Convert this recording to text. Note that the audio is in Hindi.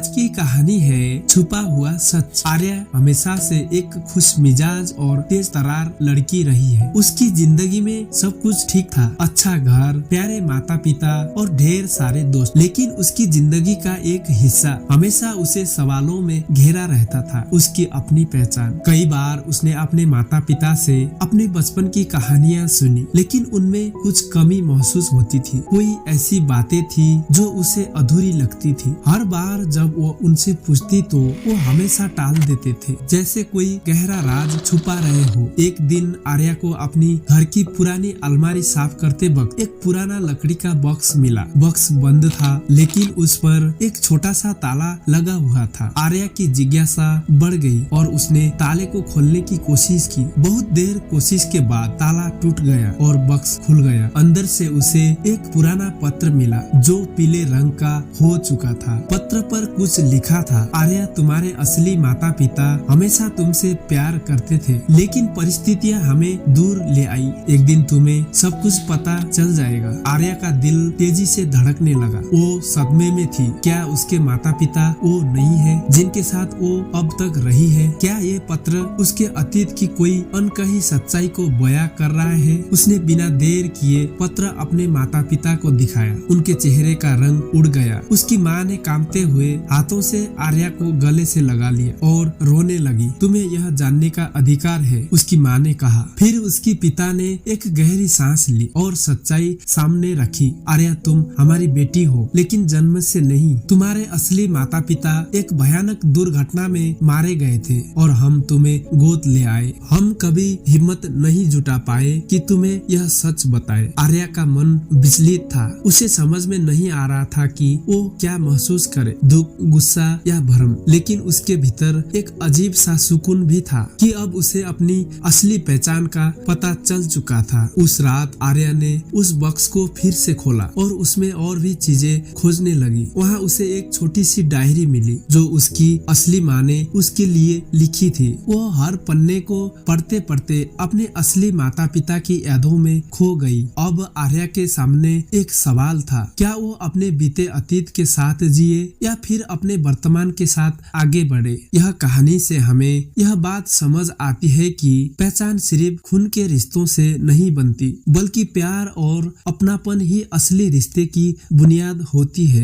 आज की कहानी है छुपा हुआ सच। आर्या हमेशा से एक खुश मिजाज और तेज तर्रार लड़की रही है। उसकी जिंदगी में सब कुछ ठीक था, अच्छा घर, प्यारे माता पिता और ढेर सारे दोस्त। लेकिन उसकी जिंदगी का एक हिस्सा हमेशा उसे सवालों में घेरा रहता था, उसकी अपनी पहचान। कई बार उसने अपने माता पिता से अपने बचपन की कहानियाँ सुनी, लेकिन उनमें कुछ कमी महसूस होती थी। कोई ऐसी बातें थी जो उसे अधूरी लगती थी। हर बार जब वो उनसे पूछती तो वो हमेशा टाल देते थे, जैसे कोई गहरा राज छुपा रहे हो। एक दिन आर्या को अपनी घर की पुरानी अलमारी साफ करते वक्त एक पुराना लकड़ी का बॉक्स मिला। बॉक्स बंद था, लेकिन उस पर एक छोटा सा ताला लगा हुआ था। आर्या की जिज्ञासा बढ़ गई और उसने ताले को खोलने की कोशिश की। बहुत देर कोशिश के बाद ताला टूट गया और बॉक्स खुल गया। अंदर से उसे एक पुराना पत्र मिला जो पीले रंग का हो चुका था। पत्र पर कुछ लिखा था, आर्या तुम्हारे असली माता पिता हमेशा तुमसे प्यार करते थे, लेकिन परिस्थितियां हमें दूर ले आई। एक दिन तुम्हें सब कुछ पता चल जाएगा। आर्या का दिल तेजी से धड़कने लगा। वो सदमे में थी। क्या उसके माता पिता वो नहीं है जिनके साथ वो अब तक रही है? क्या ये पत्र उसके अतीत की कोई अनकही सच्चाई को बयां कर रहा है? उसने बिना देर किए पत्र अपने माता पिता को दिखाया। उनके चेहरे का रंग उड़ गया। उसकी माँ ने कांपते हुए हाथों से आर्या को गले से लगा लिया और रोने लगी। तुम्हें यह जानने का अधिकार है, उसकी माँ ने कहा। फिर उसकी पिता ने एक गहरी सांस ली और सच्चाई सामने रखी। आर्या तुम हमारी बेटी हो, लेकिन जन्म से नहीं। तुम्हारे असली माता पिता एक भयानक दुर्घटना में मारे गए थे और हम तुम्हें गोद ले आए। हम कभी हिम्मत नहीं जुटा पाए कि तुम्हें यह सच बताए। आर्या का मन विचलित था। उसे समझ में नहीं आ रहा था कि वो क्या महसूस करे, दुख, गुस्सा या भ्रम। लेकिन उसके भीतर एक अजीब सा सुकून भी था कि अब उसे अपनी असली पहचान का पता चल चुका था। उस रात आर्या ने उस बॉक्स को फिर से खोला और उसमें और भी चीजें खोजने लगी। वहाँ उसे एक छोटी सी डायरी मिली जो उसकी असली माँ ने उसके लिए लिखी थी। वो हर पन्ने को पढ़ते पढ़ते अपने असली माता पिता की यादों में खो गई। अब आर्या के सामने एक सवाल था, क्या वो अपने बीते अतीत के साथ जिए या फिर अपने वर्तमान के साथ आगे बढ़े? यह कहानी से हमें यह बात समझ आती है कि पहचान सिर्फ खून के रिश्तों से नहीं बनती, बल्कि प्यार और अपनापन ही असली रिश्ते की बुनियाद होती है।